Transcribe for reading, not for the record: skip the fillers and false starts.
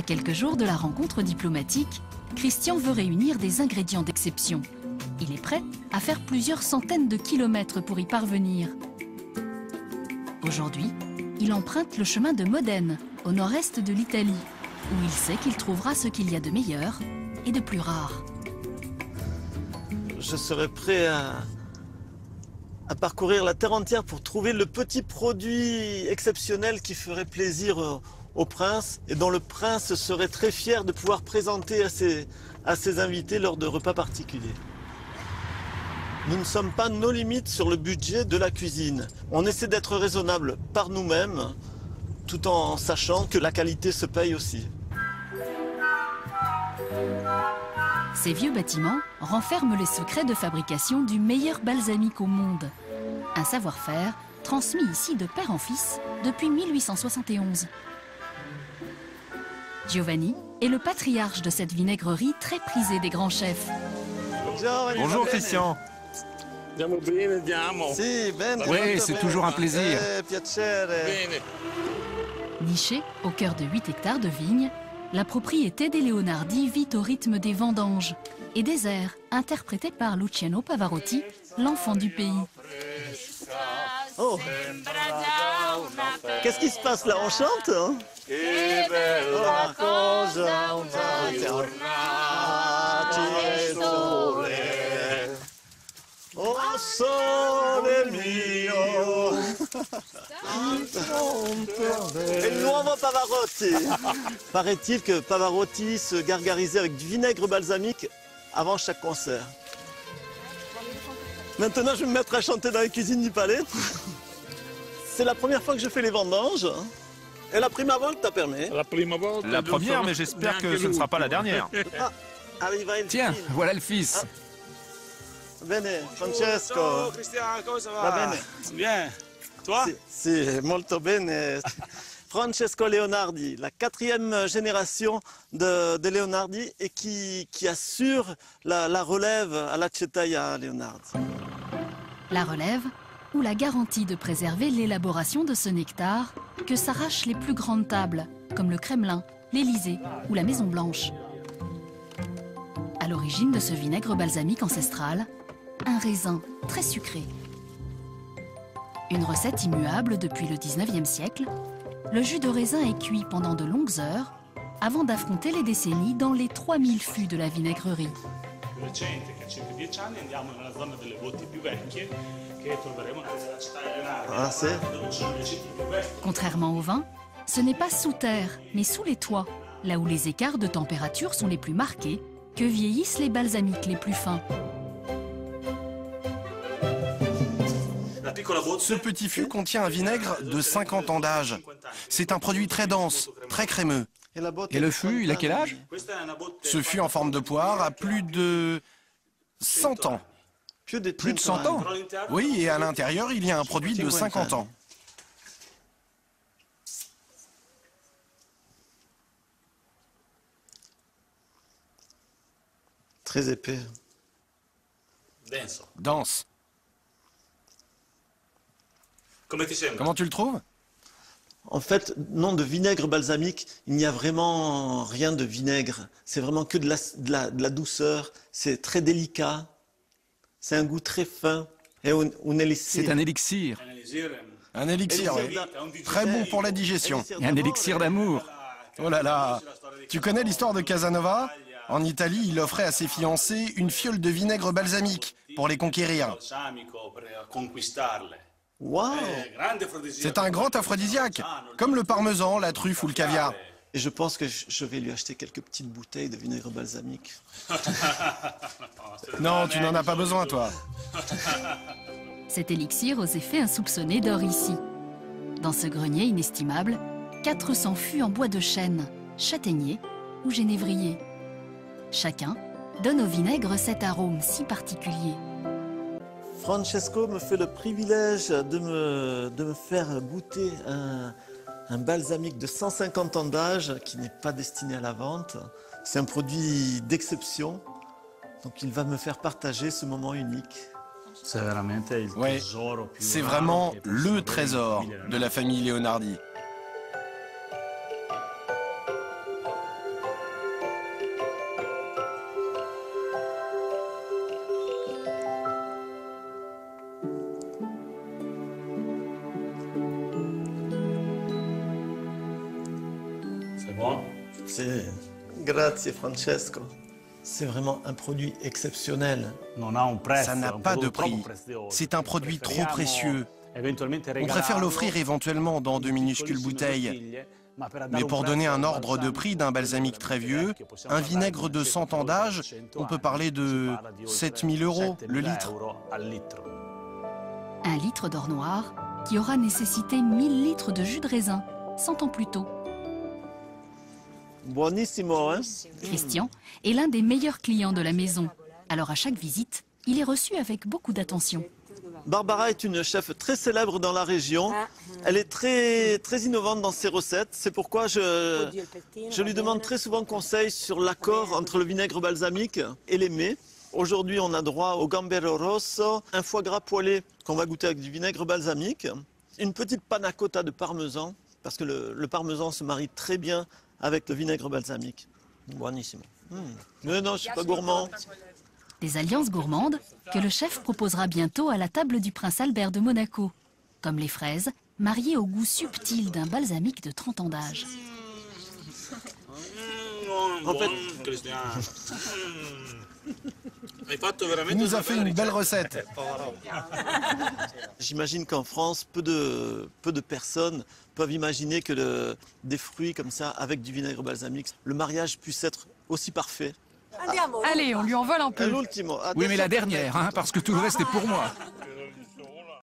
quelques jours de la rencontre diplomatique, Christian veut réunir des ingrédients d'exception. Il est prêt à faire plusieurs centaines de kilomètres pour y parvenir. Aujourd'hui, il emprunte le chemin de Modène, au nord-est de l'Italie, où il sait qu'il trouvera ce qu'il y a de meilleur et de plus rare. Je serais prêt à parcourir la terre entière pour trouver le petit produit exceptionnel qui ferait plaisir au prince et dont le prince serait très fier de pouvoir présenter à ses invités lors de repas particuliers. Nous ne sommes pas nos limites sur le budget de la cuisine. On essaie d'être raisonnable par nous-mêmes, tout en sachant que la qualité se paye aussi. Ces vieux bâtiments renferment les secrets de fabrication du meilleur balsamique au monde. Un savoir-faire transmis ici de père en fils depuis 1871. Giovanni est le patriarche de cette vinaigrerie très prisée des grands chefs. Bonjour Christian. Oui, c'est toujours un plaisir. Nichée au cœur de 8 hectares de vignes, la propriété des Leonardi vit au rythme des vendanges et des airs interprétés par Luciano Pavarotti, l'enfant du pays. Oh. Qu'est-ce qui se passe là? On chante hein? Oh sole mio. Et le nuovo Pavarotti. Paraît-il que Pavarotti se gargarisait avec du vinaigre balsamique avant chaque concert. Maintenant, je vais me mettre à chanter dans la cuisine du palais. C'est la première fois que je fais les vendanges. Et la prima volta per me. La première, mais j'espère que ce ne sera pas la dernière. Ah, arriva il Tiens, filo. voilà le fils. Bene, Francesco. Ciao Christian, comment ça va? Va bene. Bien. Toi? Si, molto bene. Francesco Leonardi, la 4e génération de Leonardi et qui assure la relève à l'Acciaieria Leonardi. La relève ou la garantie de préserver l'élaboration de ce nectar que s'arrachent les plus grandes tables, comme le Kremlin, l'Élysée ou la Maison Blanche. À l'origine de ce vinaigre balsamique ancestral, un raisin très sucré. Une recette immuable depuis le 19e siècle, le jus de raisin est cuit pendant de longues heures avant d'affronter les décennies dans les 3000 fûts de la vinaigrerie. Ah, c'est... Contrairement au vin, ce n'est pas sous terre, mais sous les toits, là où les écarts de température sont les plus marqués, que vieillissent les balsamiques les plus fins. Ce petit fût contient un vinaigre de 50 ans d'âge. C'est un produit très dense, très crémeux. Et le fût, il a quel âge? Ce fût en forme de poire a plus de 100 ans. Plus de 100 ans? Oui, et à l'intérieur, il y a un produit de 50 ans. Très épais. Dense. Comment tu le trouves? En fait, non, de vinaigre balsamique, il n'y a vraiment rien de vinaigre. C'est vraiment que de la douceur. C'est très délicat. C'est un goût très fin. Et un élixir. C'est un élixir. Un élixir, oui. Très bon pour la digestion. Un élixir d'amour. Oh là là. Tu connais l'histoire de Casanova? En Italie, il offrait à ses fiancées une fiole de vinaigre balsamique pour les conquérir. Waouh! C'est un grand aphrodisiaque, comme le parmesan, la truffe ou le caviar. Et je pense que je vais lui acheter quelques petites bouteilles de vinaigre balsamique. Non, tu n'en as pas besoin, toi. Cet élixir aux effets insoupçonnés dort ici. Dans ce grenier inestimable, 400 fûts en bois de chêne, châtaignier ou génévrier. Chacun donne au vinaigre cet arôme si particulier. Francesco me fait le privilège de me faire goûter un balsamique de 150 ans d'âge qui n'est pas destiné à la vente. C'est un produit d'exception, donc il va me faire partager ce moment unique. Ouais, c'est vraiment le trésor de la famille Leonardi. C'est bon? C'est... Grazie Francesco. C'est vraiment un produit exceptionnel. Ça n'a pas de prix. C'est un produit trop précieux. On préfère l'offrir éventuellement dans de minuscules bouteilles. Mais pour donner un ordre de prix d'un balsamique très vieux, un vinaigre de 100 ans d'âge, on peut parler de 7 000 € le litre. Un litre d'or noir qui aura nécessité 1000 litres de jus de raisin 100 ans plus tôt. Buonissimo, hein? Christian est l'un des meilleurs clients de la maison. Alors à chaque visite, il est reçu avec beaucoup d'attention. Barbara est une chef très célèbre dans la région. Elle est très innovante dans ses recettes. C'est pourquoi je lui demande très souvent conseil sur l'accord entre le vinaigre balsamique et les mets. Aujourd'hui, on a droit au gambero rosso, un foie gras poêlé qu'on va goûter avec du vinaigre balsamique, une petite panna cotta de parmesan, parce que le parmesan se marie très bien avec le vinaigre balsamique. Buonissimo. Mais non, je suis pas gourmand. Des alliances gourmandes que le chef proposera bientôt à la table du prince Albert de Monaco, comme les fraises, mariées au goût subtil d'un balsamique de 30 ans d'âge. En fait, Il nous a fait une belle recette. j'imagine qu'en France, peu de personnes peuvent imaginer que des fruits comme ça, avec du vinaigre balsamique, le mariage puisse être aussi parfait. Allez, on lui en vole un peu. L'ultimo. Oui, mais la dernière, hein, parce que tout le reste est pour moi.